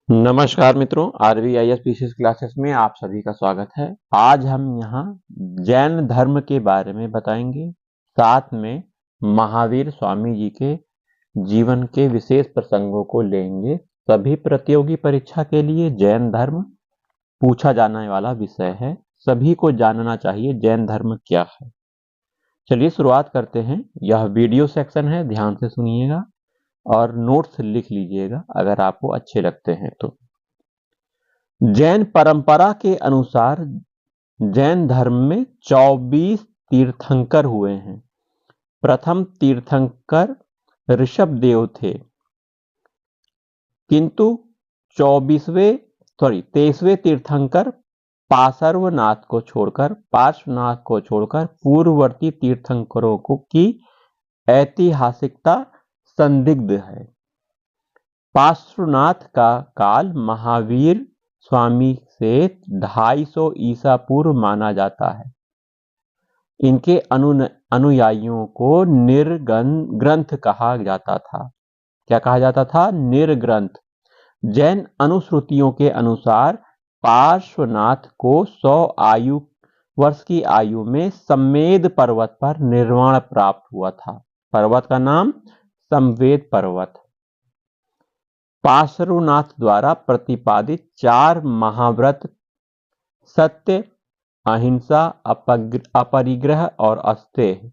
नमस्कार मित्रों, आरवीआईएस PCS classes में आप सभी का स्वागत है। आज हम यहाँ जैन धर्म के बारे में बताएंगे, साथ में महावीर स्वामी जी के जीवन के विशेष प्रसंगों को लेंगे। सभी प्रतियोगी परीक्षा के लिए जैन धर्म पूछा जाने वाला विषय है। सभी को जानना चाहिए जैन धर्म क्या है। चलिए शुरुआत करते हैं। यह वीडियो सेक्शन है, ध्यान से सुनिएगा और नोट्स लिख लीजिएगा अगर आपको अच्छे लगते हैं तो। जैन परंपरा के अनुसार जैन धर्म में 24 तीर्थंकर हुए हैं। प्रथम तीर्थंकर ऋषभदेव थे, किंतु 23वें तीर्थंकर पार्श्वनाथ को छोड़कर पूर्ववर्ती तीर्थंकरों की ऐतिहासिकता संदिग्ध है। पार्श्वनाथ का काल महावीर स्वामी से 250 ईसा पूर्व माना जाता है। इनके अनुयायियों को निर्ग्रंथ कहा जाता था। क्या कहा जाता था? निर्ग्रंथ। जैन अनुश्रुतियों के अनुसार पार्श्वनाथ को 100 वर्ष की आयु में सम्मेद पर्वत पर निर्वाण प्राप्त हुआ था। पर्वत का नाम सम्वेद पर्वत। पार्श्वनाथ द्वारा प्रतिपादित 4 महाव्रत सत्य, अहिंसा, अपरिग्रह और अस्तेय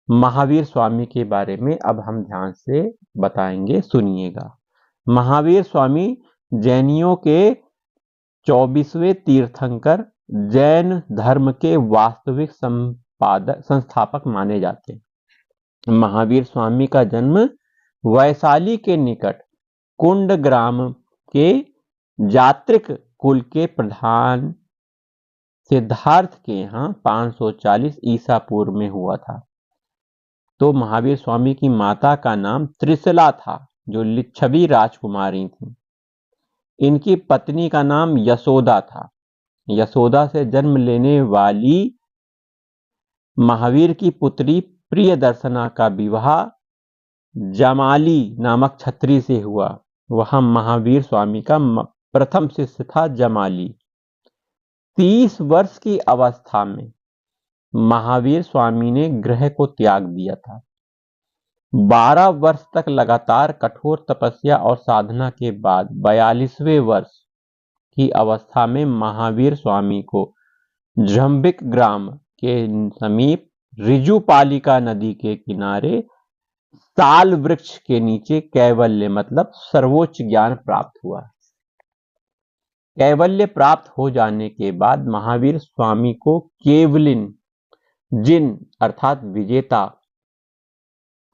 महावीर स्वामी के बारे में अब हम ध्यान से बताएंगे, सुनिएगा। महावीर स्वामी जैनियों के 24वें तीर्थंकर, जैन धर्म के वास्तविक संस्थापक माने जाते हैं। महावीर स्वामी का जन्म वैशाली के निकट कुंड ग्राम के जात्रिक कुल के प्रधान सिद्धार्थ के यहाँ 540 ईसा पूर्व में हुआ था। तो महावीर स्वामी की माता का नाम त्रिशला था, जो लिच्छवी राजकुमारी थी। इनकी पत्नी का नाम यशोदा था। यशोदा से जन्म लेने वाली महावीर की पुत्री प्रियदर्शना का विवाह जमाली नामक छत्री से हुआ। वह महावीर स्वामी का प्रथम शिष्य था जमाली। 30 वर्ष की अवस्था में महावीर स्वामी ने गृह को त्याग दिया था। 12 वर्ष तक लगातार कठोर तपस्या और साधना के बाद 42वें वर्ष की अवस्था में महावीर स्वामी को जंबिक ग्राम के समीप ऋजुपालिका नदी के किनारे साल वृक्ष के नीचे कैवल्य मतलब सर्वोच्च ज्ञान प्राप्त हुआ। कैवल्य प्राप्त हो जाने के बाद महावीर स्वामी को केवलिन, जिन अर्थात विजेता,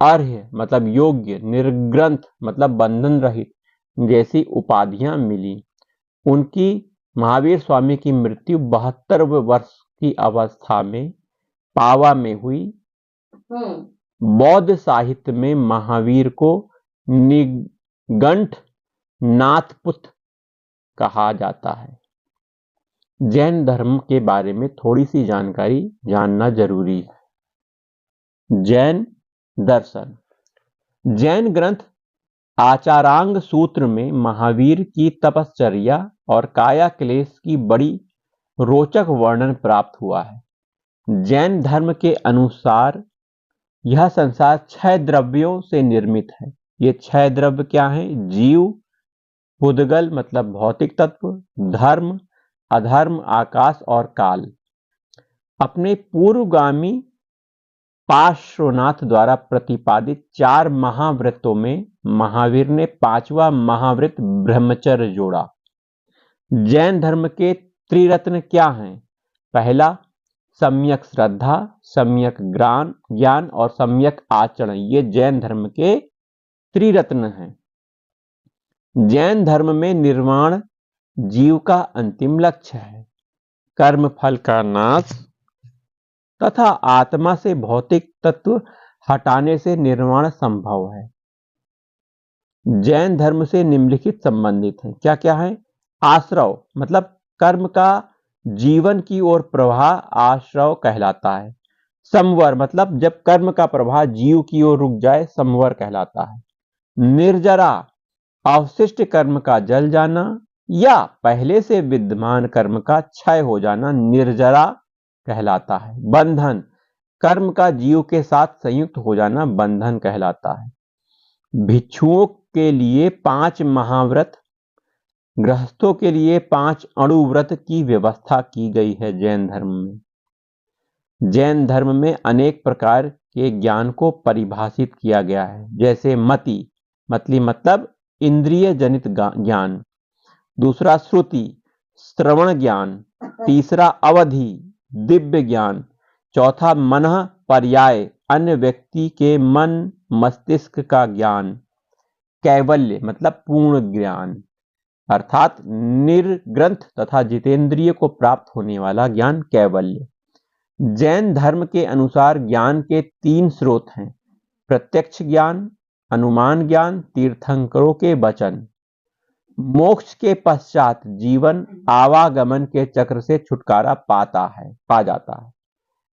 अर्ह्य मतलब योग्य, निर्ग्रंथ मतलब बंधन रहित जैसी उपाधियां मिली। उनकी महावीर स्वामी की मृत्यु 72वें वर्ष की अवस्था में पावा में हुई। बौद्ध साहित्य में महावीर को निगंठ नाथपुत कहा जाता है। जैन धर्म के बारे में थोड़ी सी जानकारी जानना जरूरी है। जैन दर्शन। जैन ग्रंथ आचारांग सूत्र में महावीर की तपश्चर्या और काया क्लेश की बड़ी रोचक वर्णन प्राप्त हुआ है। जैन धर्म के अनुसार यह संसार 6 द्रव्यों से निर्मित है। ये 6 द्रव्य क्या हैं? जीव, पुद्गल मतलब भौतिक तत्व, धर्म, अधर्म, आकाश और काल। अपने पूर्वगामी पार्श्वनाथ द्वारा प्रतिपादित 4 महाव्रतों में महावीर ने 5वां महाव्रत ब्रह्मचर्य जोड़ा। जैन धर्म के त्रिरत्न क्या हैं? पहला सम्यक श्रद्धा, सम्यक ज्ञान और सम्यक आचरण। ये जैन धर्म के त्रिरत्न हैं। जैन धर्म में निर्वाण जीव का अंतिम लक्ष्य है। कर्म फल का नाश तथा आत्मा से भौतिक तत्व हटाने से निर्वाण संभव है। जैन धर्म से निम्नलिखित संबंधित हैं। क्या क्या है? आश्रव मतलब कर्म का जीवन की ओर प्रवाह आश्रव कहलाता है। संवर मतलब जब कर्म का प्रवाह जीव की ओर रुक जाए, संवर कहलाता है। निर्जरा अवशिष्ट कर्म का जल जाना या पहले से विद्यमान कर्म का क्षय हो जाना निर्जरा कहलाता है। बंधन, कर्म का जीव के साथ संयुक्त हो जाना बंधन कहलाता है। भिक्षुओं के लिए 5 महाव्रत, गृहस्थों के लिए 5 अणुव्रत की व्यवस्था की गई है जैन धर्म में। जैन धर्म में अनेक प्रकार के ज्ञान को परिभाषित किया गया है, जैसे मति, मतली मतलब इंद्रिय जनित ज्ञान, दूसरा श्रुति, श्रवण ज्ञान, तीसरा अवधि, दिव्य ज्ञान, चौथा मनः पर्याय, अन्य व्यक्ति के मन मस्तिष्क का ज्ञान, कैवल्य मतलब पूर्ण ज्ञान अर्थात निर्ग्रंथ तथा जितेंद्रिय को प्राप्त होने वाला ज्ञान कैवल्य। जैन धर्म के अनुसार ज्ञान के 3 स्रोत हैं, प्रत्यक्ष ज्ञान, अनुमान ज्ञान, तीर्थंकरों के वचन। मोक्ष के पश्चात जीवन आवागमन के चक्र से छुटकारा पा जाता है।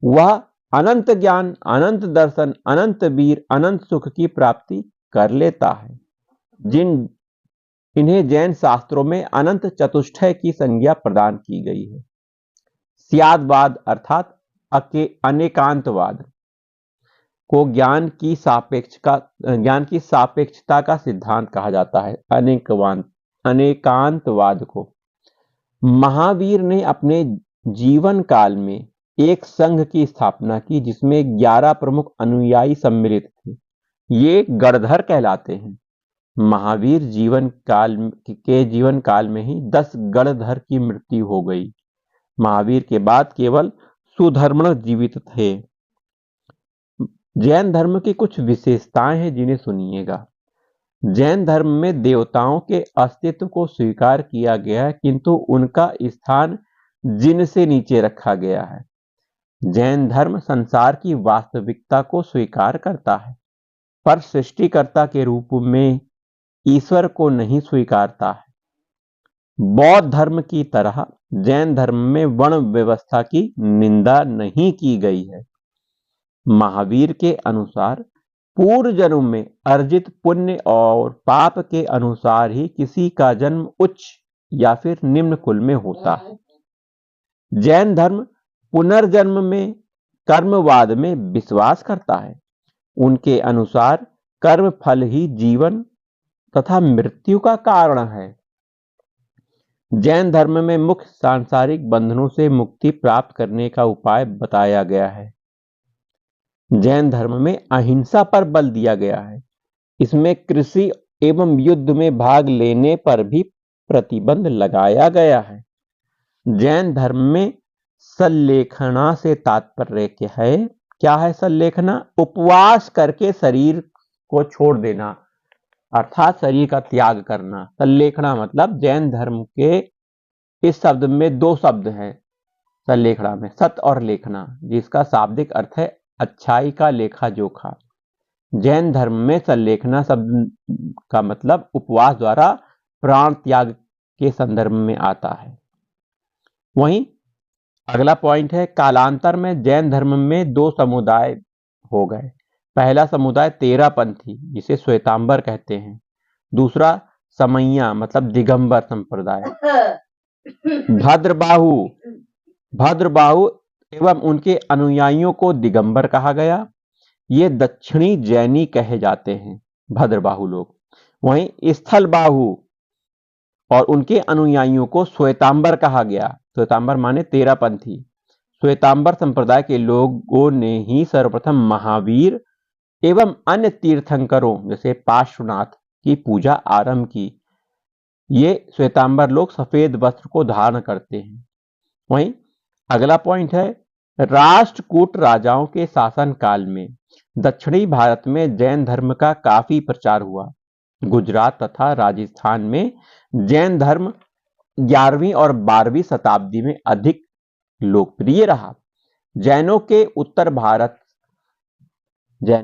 वह अनंत ज्ञान, अनंत दर्शन, अनंत वीर, अनंत सुख की प्राप्ति कर लेता है। इन्हें जैन शास्त्रों में अनंत चतुष्टय की संज्ञा प्रदान की गई है। स्यादवाद अर्थात अनेकांतवाद को ज्ञान की सापेक्षता का सिद्धांत कहा जाता है। अनेकांतवाद को महावीर ने अपने जीवन काल में एक संघ की स्थापना की जिसमें 11 प्रमुख अनुयायी सम्मिलित थे। ये गणधर कहलाते हैं। महावीर जीवन काल में ही 10 गणधर की मृत्यु हो गई। महावीर के बाद केवल सुधर्मण जीवित थे। जैन धर्म की कुछ विशेषताएं हैं जिन्हें सुनिएगा। जैन धर्म में देवताओं के अस्तित्व को स्वीकार किया गया है, किंतु उनका स्थान जिन से नीचे रखा गया है। जैन धर्म संसार की वास्तविकता को स्वीकार करता है, पर सृष्टिकर्ता के रूप में ईश्वर को नहीं स्वीकारता है। बौद्ध धर्म की तरह जैन धर्म में वर्ण व्यवस्था की निंदा नहीं की गई है। महावीर के अनुसार पूर्व जन्म में अर्जित पुण्य और पाप के अनुसार ही किसी का जन्म उच्च या फिर निम्न कुल में होता है। जैन धर्म पुनर्जन्म में कर्मवाद में विश्वास करता है। उनके अनुसार कर्म फल ही जीवन तथा मृत्यु का कारण है। जैन धर्म में मुख्य सांसारिक बंधनों से मुक्ति प्राप्त करने का उपाय बताया गया है। जैन धर्म में अहिंसा पर बल दिया गया है। इसमें कृषि एवं युद्ध में भाग लेने पर भी प्रतिबंध लगाया गया है। जैन धर्म में सल्लेखना से तात्पर्य क्या है सल्लेखना? उपवास करके शरीर को छोड़ देना अर्थात शरीर का त्याग करना। सल्लेखना मतलब जैन धर्म के इस शब्द में 2 शब्द हैं सल्लेखना में, सत और लेखना, जिसका शाब्दिक अर्थ है अच्छाई का लेखा जोखा। जैन धर्म में सल्लेखना शब्द का मतलब उपवास द्वारा प्राण त्याग के संदर्भ में आता है। वहीं अगला पॉइंट है, कालांतर में जैन धर्म में 2 समुदाय हो गए। पहला समुदाय तेरापंथी जिसे श्वेतांबर कहते हैं, दूसरा समैया मतलब दिगंबर संप्रदाय। भद्रबाहु एवं उनके अनुयायियों को दिगंबर कहा गया। ये दक्षिणी जैनी कहे जाते हैं भद्रबाहु लोग। वहीं स्थलबाहु और उनके अनुयायियों को श्वेतांबर कहा गया। श्वेतांबर माने तेरापंथी। श्वेतांबर संप्रदाय के लोगों ने ही सर्वप्रथम महावीर एवं अन्य तीर्थंकरों जैसे पार्श्वनाथ की पूजा आरंभ की। ये श्वेतांबर लोग सफेद वस्त्र को धारण करते हैं। वहीं अगला पॉइंट है, राष्ट्रकूट राजाओं के शासन काल में दक्षिणी भारत में जैन धर्म का काफी प्रचार हुआ। गुजरात तथा राजस्थान में जैन धर्म 11वीं और 12वीं शताब्दी में अधिक लोकप्रिय रहा। जैनों के उत्तर भारत